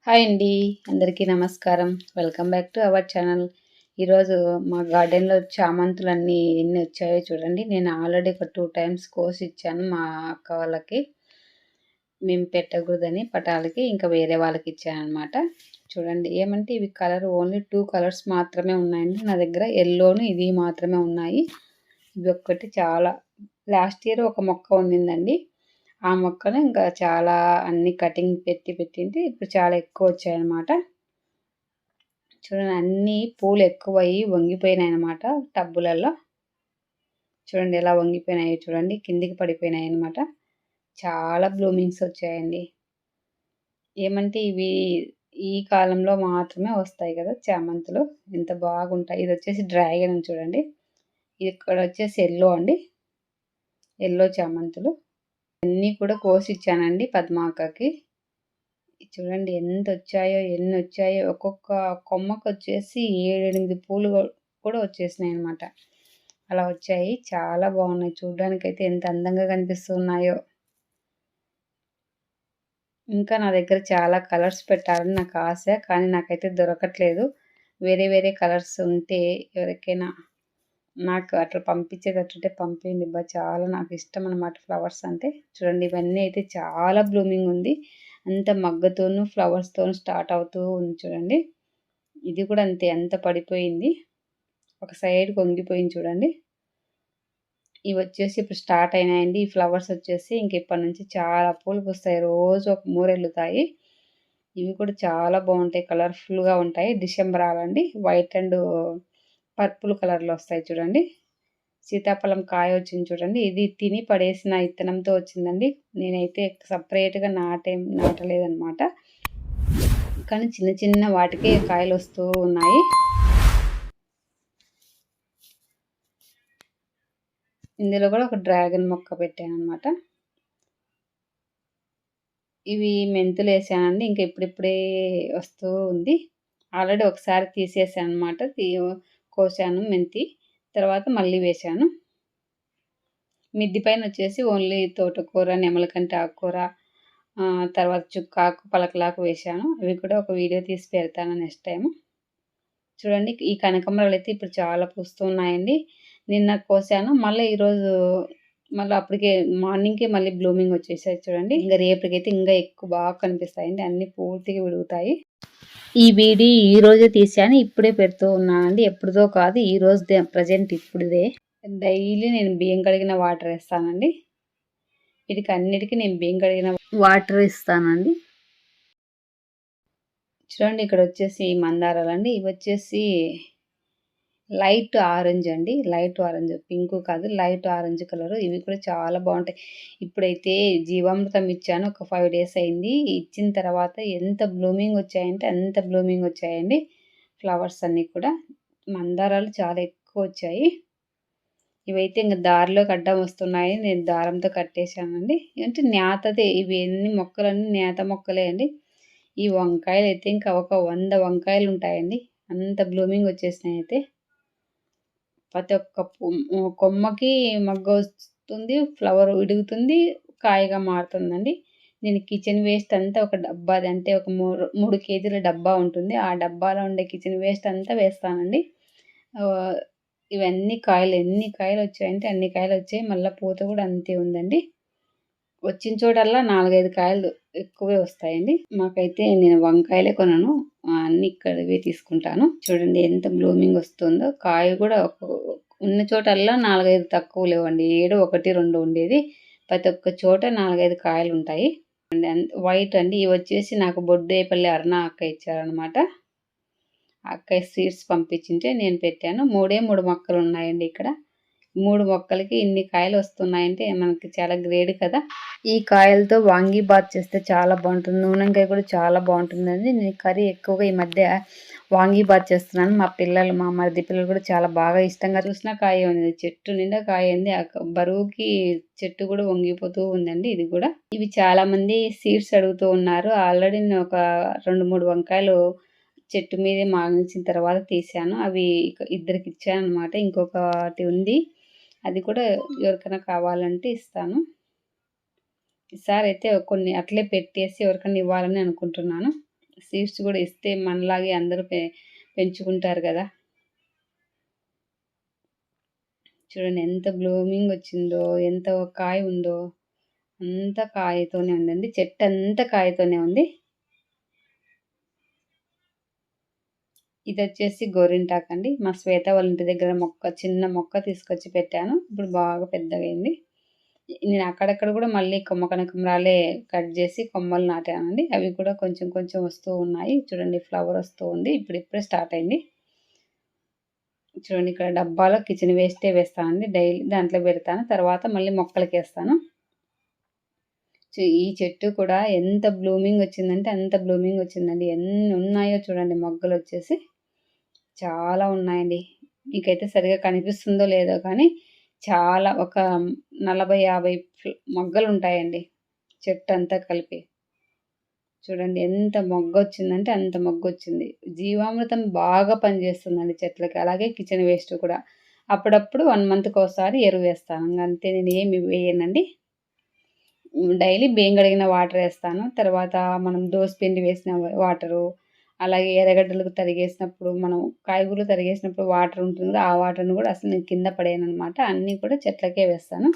Hi అండి, అందరికీ నమస్కారం. Welcome back to our channel. ఈరోజు మా గార్డెన్లో చామంతులన్నీ ఎన్ని వచ్చాయో చూడండి. నేను ఆల్రెడీ ఒక 2 టైమ్స్ కోసి ఇచ్చాను మా అక్క వాళ్ళకి. మేము పెట్టకూడదని పటాలకి ఇంకా వేరే వాళ్ళకి ఇచ్చాను అనమాట. చూడండి, ఏమంటే ఇవి కలర్ ఓన్లీ 2 కలర్స్ మాత్రమే ఉన్నాయండి నా దగ్గర. ఎల్లోను ఇది మాత్రమే ఉన్నాయి. ఇవి ఒక్కటి చాలా లాస్ట్ ఇయర్ ఒక మొక్క ఉండిందండి. ఆ మొక్కను ఇంకా చాలా అన్ని కటింగ్ పెట్టింటే ఇప్పుడు చాలా ఎక్కువ వచ్చాయన్నమాట. చూడండి, అన్ని పూలు ఎక్కువయ్యి వంగిపోయినాయి అన్నమాట టబ్బులలో. చూడండి ఎలా వంగిపోయినాయో, చూడండి కిందికి పడిపోయినాయి అన్నమాట. చాలా బ్లూమింగ్స్ వచ్చాయండి. ఏమంటే ఇవి ఈ కాలంలో మాత్రమే వస్తాయి కదా చామంతులు, ఎంత బాగుంటాయి. ఇది వచ్చేసి డ్రాగన్ చూడండి. ఇది ఇక్కడ వచ్చేసి ఎల్లో అండి, ఎల్లో చామంతులు. అన్నీ కూడా కోసి ఇచ్చానండి పద్మాకకి. చూడండి ఎంత వచ్చాయో, ఎన్ని వచ్చాయో. ఒక్కొక్క కొమ్మకు వచ్చేసి 7-8 పూలు కూడా వచ్చేసినాయి అనమాట. అలా వచ్చాయి, చాలా బాగున్నాయి. చూడడానికైతే ఎంత అందంగా కనిపిస్తున్నాయో. ఇంకా నా దగ్గర చాలా కలర్స్ పెట్టాలని నాకు ఆశ, కానీ నాకైతే దొరకట్లేదు. వేరే వేరే కలర్స్ ఉంటే ఎవరికైనా నాకు అట్లా పంపించేటట్టుంటే పంపించండి. చాలా నాకు ఇష్టం అనమాట ఫ్లవర్స్ అంటే. చూడండి, ఇవన్నీ అయితే చాలా బ్లూమింగ్ ఉంది. అంత మగ్గతోనూ ఫ్లవర్స్తోనూ స్టార్ట్ అవుతూ ఉంది చూడండి. ఇది కూడా అంతే, అంత పడిపోయింది, ఒక సైడ్ వంగిపోయింది చూడండి. ఇవి వచ్చేసి ఇప్పుడు స్టార్ట్ అయినాయండి. ఈ ఫ్లవర్స్ వచ్చేసి ఇంక ఇప్పటి నుంచి చాలా పూలు పూస్తాయి, రోజు ఒక మూరెళ్ళుతాయి. ఇవి కూడా చాలా బాగుంటాయి, కలర్ఫుల్గా ఉంటాయి. డిసెంబర్ ఆలండి, వైట్ అండ్ పర్పుల్ కలర్లో వస్తాయి చూడండి. సీతాఫలం కాయ వచ్చింది చూడండి. ఇది తిని పడేసిన ఇత్తనంతో వచ్చిందండి. నేనైతే సపరేట్గా నాటలేదన్నమాట. కానీ చిన్న చిన్న వాటికే కాయలు వస్తూ ఉన్నాయి. ఇందులో కూడా ఒక డ్రాగన్ మొక్క పెట్టాను అనమాట. ఇవి మెంతులు వేసానండి, ఇంకా ఇప్పుడిప్పుడే వస్తూ ఉంది. ఆల్రెడీ ఒకసారి తీసేసాను అనమాట, కోసాను మెంతి, తర్వాత మళ్ళీ వేసాను. మిద్ది పైన వచ్చేసి ఓన్లీ తోటకూర, నెమలకంటి ఆకుకూర, తర్వాత చుక్కాకు, పలకలాకు వేసాను. అవి కూడా ఒక వీడియో తీసి పెడతాను నెక్స్ట్ టైం. చూడండి, ఈ కనకాంబరాలు అయితే ఇప్పుడు చాలా పూస్తున్నాయండి. నిన్న కోసాను, మళ్ళీ ఈరోజు మళ్ళీ అప్పటికే మార్నింగ్కే మళ్ళీ బ్లూమింగ్ వచ్చేసాయి చూడండి. ఇంకా రేపటికైతే ఇంకా ఎక్కువ బాగా కనిపిస్తాయండి, అన్ని పూర్తిగా విడుగుతాయి. ఈ వీడియో ఈ రోజే తీసాను, ఇప్పుడే పెడుతూ ఉన్నానండి. ఎప్పుడుదో కాదు, ఈ రోజుదే, ప్రజెంట్ ఇప్పుడుదే. డైలీ నేను బియ్యం కడిగిన వాటర్ వేస్తానండి. వీటికి అన్నిటికీ నేను బియ్యం కడిగిన వాటర్ ఇస్తానండి. చూడండి, ఇక్కడ వచ్చేసి మందారాలండి. ఇవి వచ్చేసి లైట్ ఆరెంజ్ అండి, లైట్ ఆరెంజ్, పింక్ కాదు, లైట్ ఆరెంజ్ కలర్. ఇవి కూడా చాలా బాగుంటాయి. ఇప్పుడైతే జీవామృతం ఇచ్చాను, ఒక 5 days అయింది. ఇచ్చిన తర్వాత ఎంత బ్లూమింగ్ వచ్చాయంటే అంత బ్లూమింగ్ వచ్చాయండి ఫ్లవర్స్ అన్నీ కూడా. మందారాలు చాలా ఎక్కువ వచ్చాయి. ఇవైతే ఇంకా దారిలోకి అడ్డం వస్తున్నాయి, నేను దారంతో కట్టేశానండి. అంటే నేతదే, ఇవి ఎన్ని మొక్కలన్నీ నేత మొక్కలే అండి. ఈ వంకాయలు అయితే ఇంకా ఒక 100 వంకాయలు ఉంటాయండి, అంత బ్లూమింగ్ వచ్చేసినాయి. అయితే ప్రతి ఒక్క కొమ్మకి మగ్గ వస్తుంది, ఫ్లవర్ విడుగుతుంది, కాయగా మారుతుందండి. నేను కిచెన్ వేస్ట్ అంతా ఒక డబ్బా, అంటే ఒక 3 kgs డబ్బా ఉంటుంది, ఆ డబ్బాలో ఉండే కిచెన్ వేస్ట్ అంతా వేస్తానండి. ఇవన్నీ కాయలు, ఎన్ని కాయలు వచ్చాయంటే అన్ని కాయలు వచ్చాయి. మళ్ళీ పూత కూడా అంతే ఉందండి. వచ్చిన చోటల్లా 4-5 కాయలు ఎక్కువే వస్తాయండి. మాకైతే నేను వంకాయలే కొనను, అన్ని ఇక్కడవే తీసుకుంటాను. చూడండి ఎంత బ్లూమింగ్ వస్తుందో. కాయ కూడా ఉన్న చోటల్లా 4-5 తక్కువ లేవండి, 7, 1, 2 ఉండేది. ప్రతి ఒక్క చోట 4-5 కాయలు ఉంటాయి. వైట్ అండి. ఇవి వచ్చేసి నాకు బొడ్డేపల్లి అరుణ అక్క ఇచ్చారనమాట. అక్కయ్య సీడ్స్ పంపించింటే నేను పెట్టాను. 3 మొక్కలు ఉన్నాయండి ఇక్కడ. 3 మొక్కలకి ఇన్ని కాయలు వస్తున్నాయంటే మనకి చాలా గ్రేడ్ కదా. ఈ కాయలతో వాంగి బాత్ చేస్తే చాలా బాగుంటుంది, నూనెంకాయ కూడా చాలా బాగుంటుందండి. నేను కర్రీ ఎక్కువగా ఈ మధ్య వాంగి బాత్ చేస్తున్నాను. మా పిల్లలు, మా మరిది పిల్లలు కూడా చాలా బాగా ఇష్టంగా చూసిన కాయ ఉంది. చెట్టు నిండా కాయ ఉంది, బరువుకి చెట్టు కూడా వంగిపోతూ ఉందండి. ఇది కూడా, ఇవి చాలా మంది సీడ్స్ అడుగుతూ ఉన్నారు. ఆల్రెడీ నేను ఒక 2-3 వంకాయలు చెట్టు మీదే మాగించిన తర్వాత తీసాను, అవి ఇద్దరికి ఇచ్చాను అనమాట. ఇంకొకటి ఉంది, అది కూడా ఎవరికైనా కావాలంటే ఇస్తాను. ఈసారి అయితే కొన్ని అట్లే పెట్టేసి ఎవరికైనా ఇవ్వాలని అనుకుంటున్నాను. సీడ్స్ కూడా ఇస్తే మనలాగే అందరూ పెంచుకుంటారు కదా. చూడండి ఎంత బ్లూమింగ్ వచ్చిందో, ఎంత కాయ ఉందో, అంత కాయతోనే ఉందండి. చెట్టు అంతా కాయతోనే ఉంది. ఇది వచ్చేసి గోరింటాకు అండి. మా శ్వేత వాళ్ళ ఇంటి దగ్గర చిన్న మొక్క తీసుకొచ్చి పెట్టాను. ఇప్పుడు బాగా పెద్దగైంది. నేను అక్కడక్కడ కూడా మళ్ళీ కనకంబరాలే కట్ చేసి కొమ్మలు నాటానండి. అవి కూడా కొంచెం కొంచెం వస్తూ ఉన్నాయి. చూడండి ఫ్లవర్ వస్తూ ఉంది. ఇప్పుడిప్పుడే స్టార్ట్ అయింది. చూడండి ఇక్కడ డబ్బాలో కిచెన్ వేస్టే వేస్తానండి. డైలీ దాంట్లో పెడతాను. తర్వాత మళ్ళీ మొక్కలకి వేస్తాను. ఈ చెట్టు కూడా ఎంత బ్లూమింగ్ వచ్చిందంటే అంత బ్లూమింగ్ వచ్చిందండి. ఎన్ని ఉన్నాయో చూడండి మొగ్గలు వచ్చేసి చాలా ఉన్నాయండి. మీకైతే సరిగా కనిపిస్తుందో లేదో కానీ చాలా ఒక 40-50 మొగ్గలు ఉంటాయండి చెట్టు అంతా కలిపి. చూడండి ఎంత మొగ్గొచ్చిందంటే అంత మొగ్గొచ్చింది. జీవామృతం బాగా పనిచేస్తుందండి చెట్లకి. అలాగే కిచెన్ వేస్ట్ కూడా. అప్పుడప్పుడు 1 మంత్కి ఒకసారి ఎరువు వేస్తాను. అంతే, నేను ఏమి వేయనండి. డైలీ బియ్యం కడిగిన వాటర్ వేస్తాను. తర్వాత మనం దోసపిండి వేసిన వాటరు, అలాగే ఎర్రగడ్డలకు తరిగేసినప్పుడు, మనం కాయగూరలు తరిగేసినప్పుడు వాటర్ ఉంటుంది కదా, ఆ వాటర్ని కూడా అసలు నేను కింద పడేయనమాట. అన్నీ కూడా చెట్లకే వేస్తాను.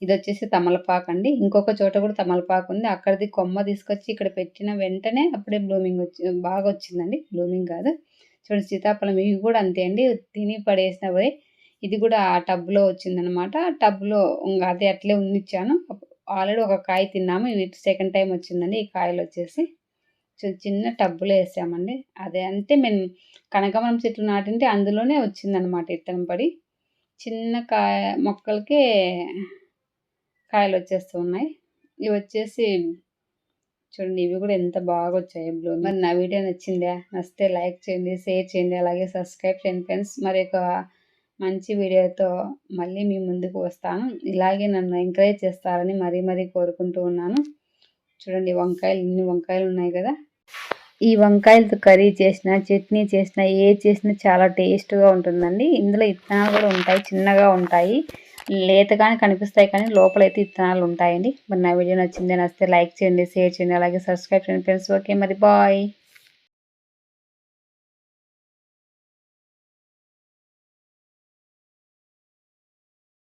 ఇది వచ్చేసి తమలపాకు అండి. ఇంకొక చోట కూడా తమలపాకు ఉంది. అక్కడిది కొమ్మ తీసుకొచ్చి ఇక్కడ పెట్టిన వెంటనే అప్పుడే బ్లూమింగ్ బాగా వచ్చిందండి. బ్లూమింగ్ కాదు, చూడండి సీతాఫలం ఇవి కూడా అంతే అండి. తిని పడేసినవే. ఇది కూడా ఆ టబ్లో వచ్చిందనమాట. టబ్లో ఇంకా అది అట్లే ఉండిచ్చాను. ఆల్రెడీ ఒక కాయ తిన్నాము. ఇది సెకండ్ టైం వచ్చిందండి. ఈ కాయలు వచ్చేసి చిన్న టబ్బులో వేసామండి. అదే అంటే మేము కనకాంబరం చెట్లు నాటింటే అందులోనే వచ్చిందనమాట విత్తనం పడి. చిన్న కాయ మొక్కలకే కాయలు వచ్చేస్తూ ఉన్నాయి. ఇవి వచ్చేసి చూడండి, ఇవి కూడా ఎంత బాగా వచ్చాయి బ్లూమింగ్. మరి నా వీడియో నచ్చితే లైక్ చేయండి, షేర్ చేయండి, అలాగే సబ్స్క్రైబ్ చేయండి ఫ్రెండ్స్. మరి ఒక మంచి వీడియోతో మళ్ళీ మీ ముందుకు వస్తాను. ఇలాగే నన్ను ఎంకరేజ్ చేస్తారని మరీ కోరుకుంటూ ఉన్నాను. చూడండి వంకాయలు, ఇన్ని వంకాయలు ఉన్నాయి కదా. ఈ వంకాయలతో కర్రీ చేసిన, చట్నీ చేసిన, చేసినా చాలా టేస్ట్గా ఉంటుందండి. ఇందులో విత్తనాలు కూడా ఉంటాయి, చిన్నగా ఉంటాయి, లేతగానే కనిపిస్తాయి కానీ లోపలైతే విత్తనాలు ఉంటాయండి. మరి నా వీడియో నచ్చితే లైక్ చేయండి, షేర్ చేయండి, అలాగే సబ్స్క్రైబ్ చేయండి ఫ్రెండ్స్. ఓకే మరి బాయ్.